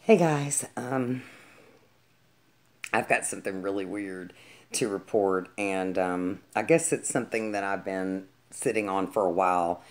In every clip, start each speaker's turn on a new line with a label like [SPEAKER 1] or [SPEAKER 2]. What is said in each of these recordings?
[SPEAKER 1] Hey guys, I've got something really weird to report, and I guess it's something that I've been sitting on for a while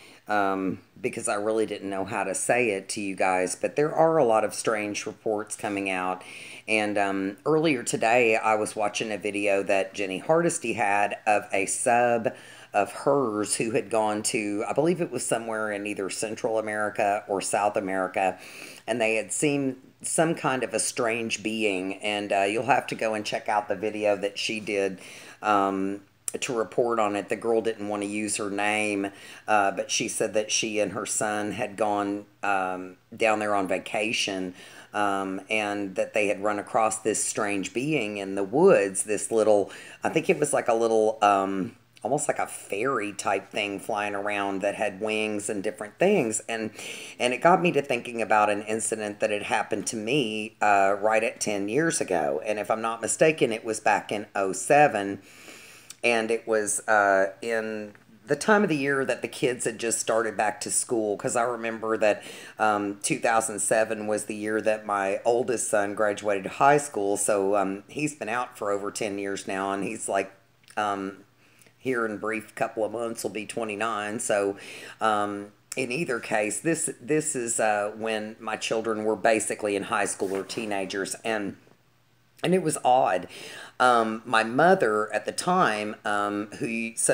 [SPEAKER 1] because I really didn't know how to say it to you guys. But there are a lot of strange reports coming out, and earlier today I was watching a video that Jenny Hardesty had of a sub of hers who had gone to, I believe it was somewhere in either Central America or South America, and they had seen some kind of a strange being. And you'll have to go and check out the video that she did to report on it. The girl didn't want to use her name, but she said that she and her son had gone down there on vacation, and that they had run across this strange being in the woods. This little, I think it was like a little, almost like a fairy type thing flying around that had wings and different things. And it got me to thinking about an incident that had happened to me right at 10 years ago. And if I'm not mistaken, it was back in '07, and it was in the time of the year that the kids had just started back to school, because I remember that 2007 was the year that my oldest son graduated high school. So he's been out for over 10 years now, and he's like, here in a brief couple of months will be 29. So in either case, this is when my children were basically in high school or teenagers, and it was odd. My mother at the time, some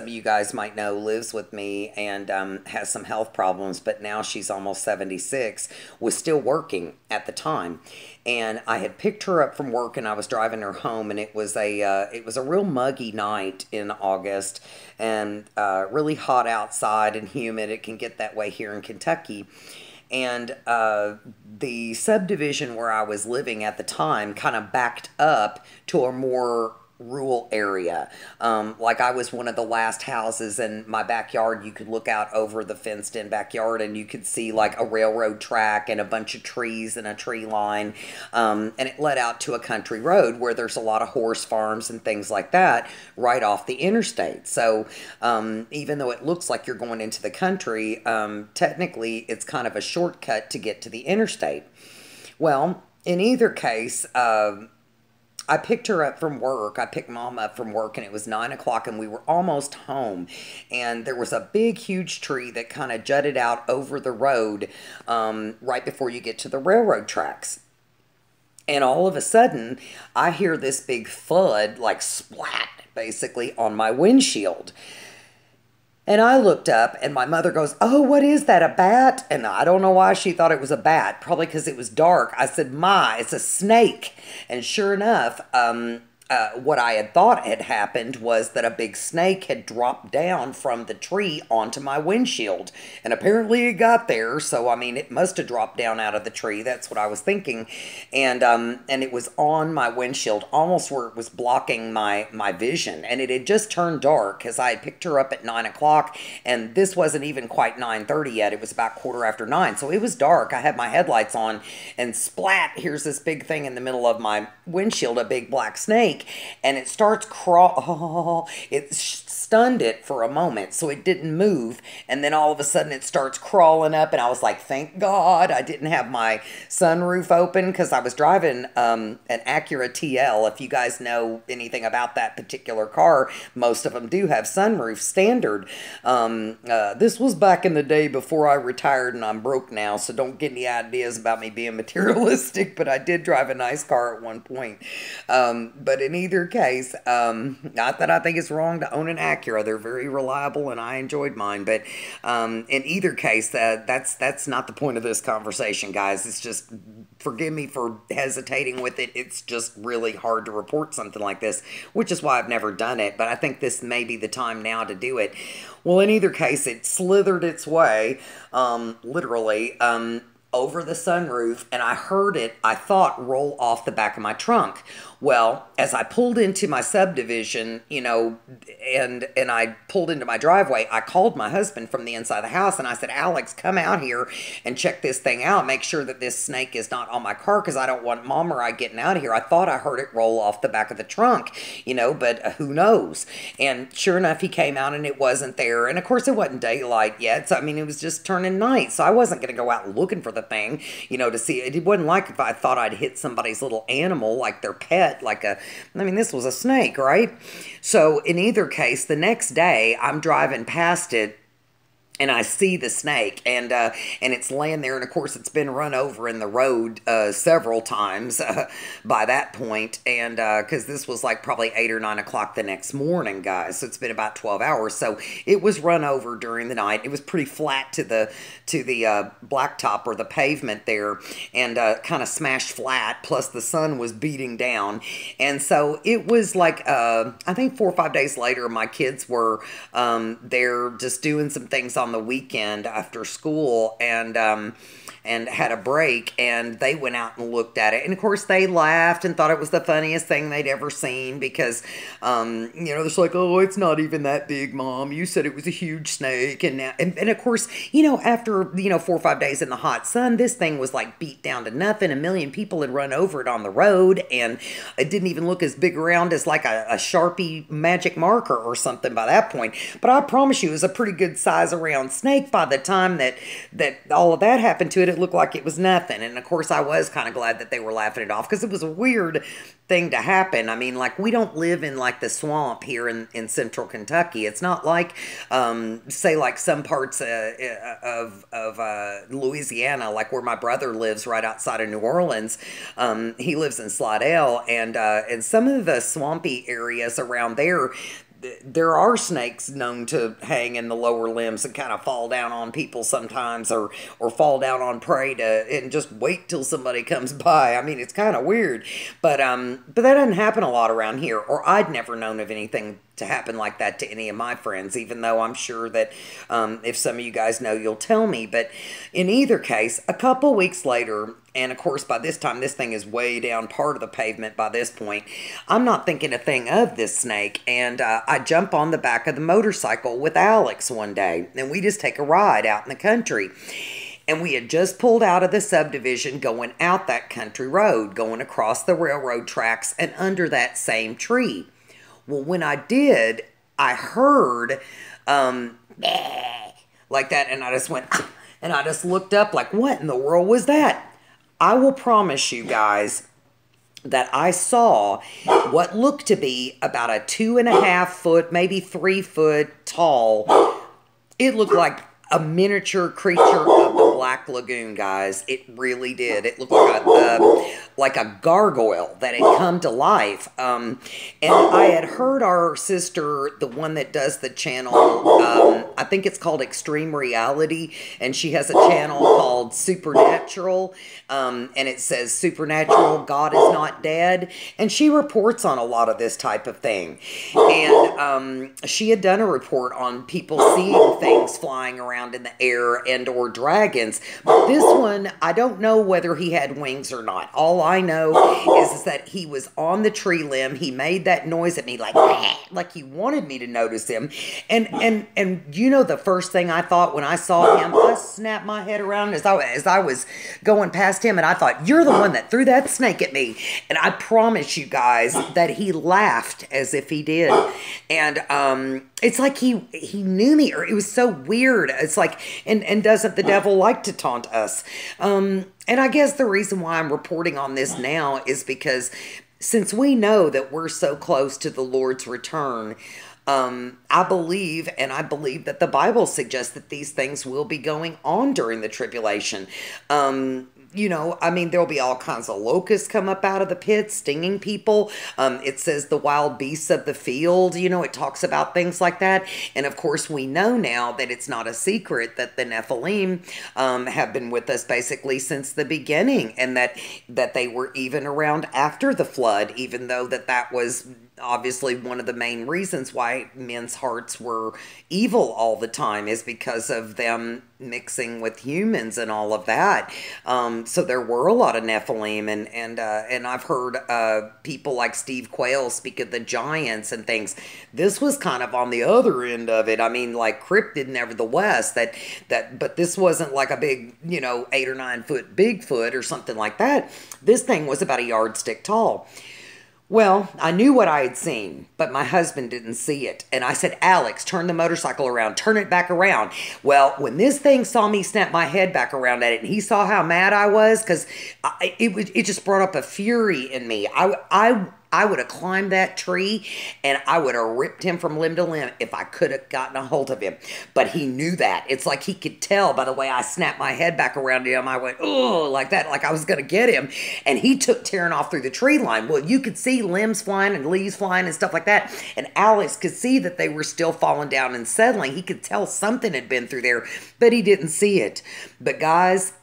[SPEAKER 1] of you guys might know, lives with me and has some health problems, but now she's almost 76, was still working at the time. And I had picked her up from work, and I was driving her home, and it was a real muggy night in August, and really hot outside and humid. It can get that way here in Kentucky. And the subdivision where I was living at the time kind of backed up to a more rural area. Like I was one of the last houses in my backyard. You could look out over the fenced in backyard, and you could see like a railroad track and a bunch of trees and a tree line. And it led out to a country road where there's a lot of horse farms and things like that right off the interstate. So even though it looks like you're going into the country, technically it's kind of a shortcut to get to the interstate. Well, in either case, I picked her up from work. I picked Mom up from work, and it was 9 o'clock, and we were almost home. And there was a big, huge tree that kind of jutted out over the road right before you get to the railroad tracks. And all of a sudden, I hear this big thud, like splat, basically, on my windshield. And I looked up, and my mother goes, "Oh, what is that, a bat?" And I don't know why she thought it was a bat, probably because it was dark. I said, "Ma, it's a snake." And sure enough, what I had thought had happened was that a big snake had dropped down from the tree onto my windshield. And apparently it got there, so I mean, it must have dropped down out of the tree. That's what I was thinking. And it was on my windshield, almost where it was blocking my vision. And it had just turned dark, because I had picked her up at 9 o'clock, and this wasn't even quite 9:30 yet. It was about quarter after 9. So it was dark. I had my headlights on, and splat, here's this big thing in the middle of my windshield, a big black snake. And it starts it stunned it for a moment, so it didn't move. And then all of a sudden it starts crawling up, and I was like, thank God I didn't have my sunroof open, because I was driving an Acura TL. If you guys know anything about that particular car, most of them do have sunroofs standard. This was back in the day before I retired, and I'm broke now, so don't get any ideas about me being materialistic, but I did drive a nice car at one point. But in either case, not that I think it's wrong to own an Acura. They're very reliable, and I enjoyed mine. But in either case, that's not the point of this conversation, guys. It's just, forgive me for hesitating with it. It's just really hard to report something like this, which is why I've never done it. But I think this may be the time now to do it. Well, in either case, it slithered its way, literally, over the sunroof, and I heard it, I thought, roll off the back of my trunk. Well, as I pulled into my subdivision, you know, and I pulled into my driveway, I called my husband from the inside of the house, and I said, "Alex, come out here and check this thing out. Make sure that this snake is not on my car, because I don't want Mom or I getting out of here. I thought I heard it roll off the back of the trunk, you know, but who knows?" And sure enough, he came out, and it wasn't there. And of course, it wasn't daylight yet, so I mean, it was just turning night, so I wasn't going to go out looking for the the thing, you know, to see it. It wasn't like if I thought I'd hit somebody's little animal, like their pet, I mean, this was a snake, right? So in either case, the next day I'm driving past it, and I see the snake, and it's laying there, and of course it's been run over in the road several times by that point, and because this was like probably 8 or 9 o'clock the next morning, guys, so it's been about 12 hours. So it was run over during the night. It was pretty flat to the blacktop or the pavement there, and kind of smashed flat. Plus the sun was beating down, and so it was like I think 4 or 5 days later, my kids were there just doing some things on the weekend after school, and had a break, and they went out and looked at it, and of course they laughed and thought it was the funniest thing they'd ever seen, because you know, it's like, oh, it's not even that big, Mom, you said it was a huge snake. And now, and of course, you know, after, you know, 4 or 5 days in the hot sun, this thing was like beat down to nothing. A million people had run over it on the road, and it didn't even look as big around as like a Sharpie magic marker or something by that point. But I promise you, it was a pretty good size around snake by the time that all of that happened to it. It looked like it was nothing. And of course I was kind of glad that they were laughing it off, because it was a weird thing to happen. I mean, like, we don't live in like the swamp here in central Kentucky. It's not like say like some parts of Louisiana, like where my brother lives right outside of New Orleans. He lives in Slidell, and some of the swampy areas around there are snakes known to hang in the lower limbs and kind of fall down on people sometimes, or fall down on prey and just wait till somebody comes by. I mean, it's kind of weird, but that doesn't happen a lot around here, or I'd never known of anything to happen like that to any of my friends, even though I'm sure that if some of you guys know, you'll tell me. But in either case, a couple weeks later, and of course by this time this thing is way down part of the pavement by this point, I'm not thinking a thing of this snake, and I jump on the back of the motorcycle with Alex one day, and we just take a ride out in the country. And we had just pulled out of the subdivision, going out that country road, going across the railroad tracks and under that same tree. Well, when I did, I heard like that, and I just went, and I just looked up like, what in the world was that? I will promise you guys that I saw what looked to be about a 2.5 foot, maybe 3 foot tall. It looked like a miniature creature of the Black Lagoon, guys. It really did. It looked like a gargoyle that had come to life. And I had heard our sister, the one that does the channel, I think it's called Extreme Reality, and she has a channel called Supernatural, and it says Supernatural, God is Not Dead, and she reports on a lot of this type of thing. And she had done a report on people seeing things flying around in the air and or dragons. But this one, I don't know whether he had wings or not. All I know is that he was on the tree limb. He made that noise at me like he wanted me to notice him. And you know, the first thing I thought when I saw him, I snapped my head around as I was going past him, and I thought, you're the one that threw that snake at me. And I promise you guys that he laughed as if he did. And it's like he knew me, or it was so weird. It's like, and doesn't the devil like to taunt us? And I guess the reason why I'm reporting on this now is because since we know that we're so close to the Lord's return, I believe that the Bible suggests that these things will be going on during the tribulation. You know, I mean, there'll be all kinds of locusts come up out of the pit, stinging people. It says the wild beasts of the field, you know, it talks about things like that. And of course, we know now that it's not a secret that the Nephilim have been with us basically since the beginning, and that they were even around after the flood, even though that was obviously one of the main reasons why men's hearts were evil all the time, is because of them mixing with humans and all of that. So there were a lot of Nephilim, and I've heard people like Steve Quayle speak of the giants and things. This was kind of on the other end of it. I mean, like cryptid, nevertheless, but this wasn't like a big, you know, 8 or 9 foot Bigfoot or something like that. This thing was about a yardstick tall. Well, I knew what I had seen, but my husband didn't see it. And I said, Alex, turn the motorcycle around, turn it back around. Well, when this thing saw me snap my head back around at it, and he saw how mad I was, because it just brought up a fury in me. I would have climbed that tree and I would have ripped him from limb to limb if I could have gotten a hold of him. But he knew that. It's like he could tell by the way I snapped my head back around him. I went, oh, like that, like I was going to get him. And he took tearing off through the tree line. Well, you could see limbs flying and leaves flying and stuff like that. And Alex could see that they were still falling down and settling. He could tell something had been through there, but he didn't see it. But guys,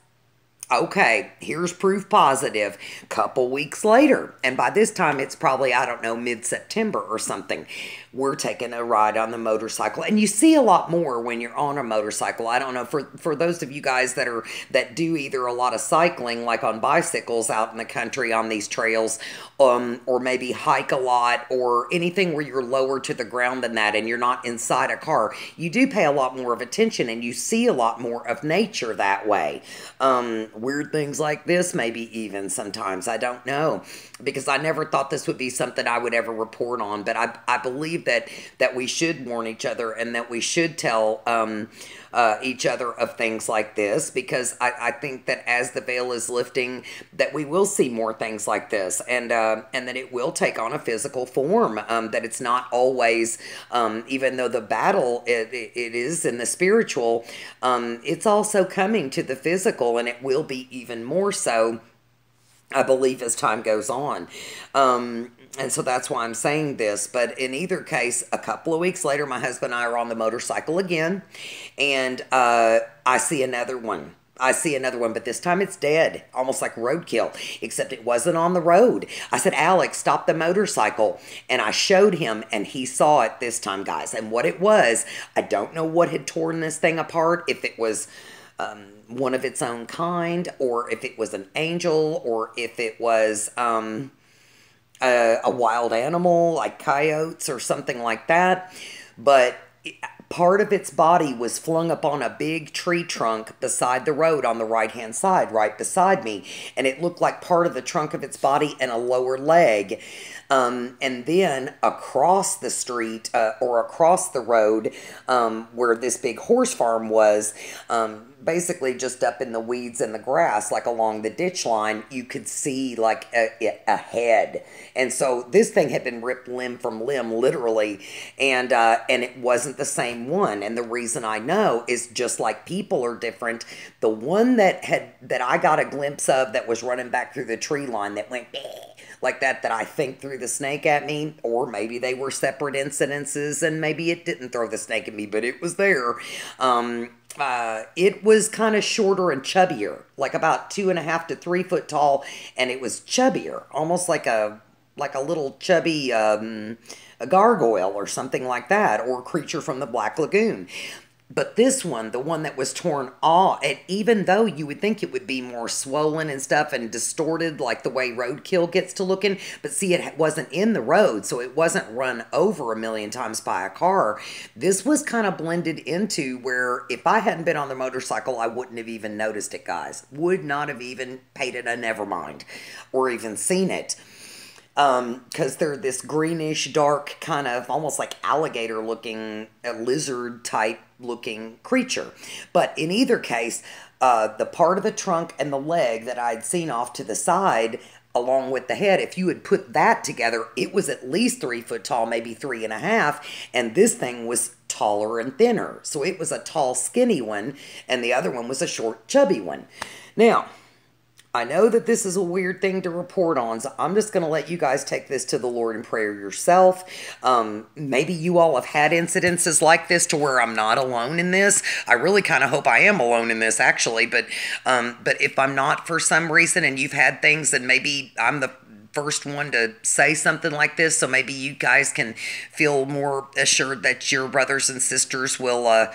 [SPEAKER 1] okay, here's proof positive. Couple weeks later, and by this time it's probably, I don't know, mid-September or something, we're taking a ride on the motorcycle. And you see a lot more when you're on a motorcycle. I don't know, for those of you guys that do either a lot of cycling, like on bicycles out in the country on these trails, or maybe hike a lot, or anything where you're lower to the ground than that and you're not inside a car, you do pay a lot more of attention and you see a lot more of nature that way. Weird things like this, maybe even sometimes, I don't know, because I never thought this would be something I would ever report on, but I believe that we should warn each other and that we should tell each other of things like this, because I think that as the veil is lifting, that we will see more things like this, and that it will take on a physical form, that it's not always, even though the battle it is in the spiritual, it's also coming to the physical, and it will be even more so, I believe, as time goes on. And so that's why I'm saying this. But in either case, a couple of weeks later, my husband and I are on the motorcycle again. And I see another one. But this time it's dead, almost like roadkill, except it wasn't on the road. I said, Alex, stop the motorcycle. And I showed him, and he saw it this time, guys. And what it was, I don't know what had torn this thing apart, if it was one of its own kind, or if it was an angel, or if it was a wild animal like coyotes or something like that. But part of its body was flung up on a big tree trunk beside the road on the right-hand side, right beside me. And it looked like part of the trunk of its body and a lower leg. And then across the street, or across the road, where this big horse farm was, basically just up in the weeds and the grass, like along the ditch line, you could see like a head. And so this thing had been ripped limb from limb, literally, and it wasn't the same one. And the reason I know is, just like people are different, the one that I got a glimpse of that was running back through the tree line that went like that I think threw the snake at me, or maybe they were separate incidences and maybe it didn't throw the snake at me, but it was there. It was kind of shorter and chubbier, like about 2.5 to 3 foot tall, and it was chubbier, almost like a little chubby a gargoyle or something like that, or a creature from the Black Lagoon. But this one, the one that was torn off, and even though you would think it would be more swollen and stuff and distorted like the way roadkill gets to looking, but see, it wasn't in the road, so it wasn't run over 1,000,000 times by a car. This was kind of blended into where if I hadn't been on the motorcycle, I wouldn't have even noticed it, guys. Would not have even paid it a never mind or even seen it. Because they're this greenish, dark, kind of almost like alligator looking, lizard type looking creature. But in either case, the part of the trunk and the leg that I'd seen off to the side, along with the head, if you had put that together, it was at least 3 foot tall, maybe 3.5, and this thing was taller and thinner. So it was a tall, skinny one, and the other one was a short, chubby one. Now, I know that this is a weird thing to report on, so I'm just going to let you guys take this to the Lord in prayer yourself. Maybe you all have had incidences like this to where I'm not alone in this. I really kind of hope I am alone in this, actually. But if I'm not for some reason and you've had things, then maybe I'm the first one to say something like this, so maybe you guys can feel more assured that your brothers and sisters will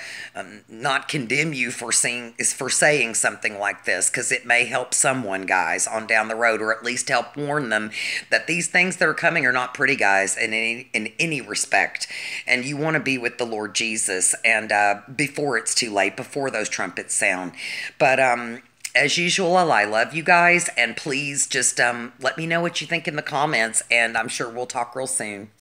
[SPEAKER 1] not condemn you for saying something like this, because it may help someone, guys, on down the road, or at least help warn them that these things that are coming are not pretty, guys, in any respect, and you want to be with the Lord Jesus, and before it's too late, before those trumpets sound. But As usual, I love you guys, and please just let me know what you think in the comments, and I'm sure we'll talk real soon.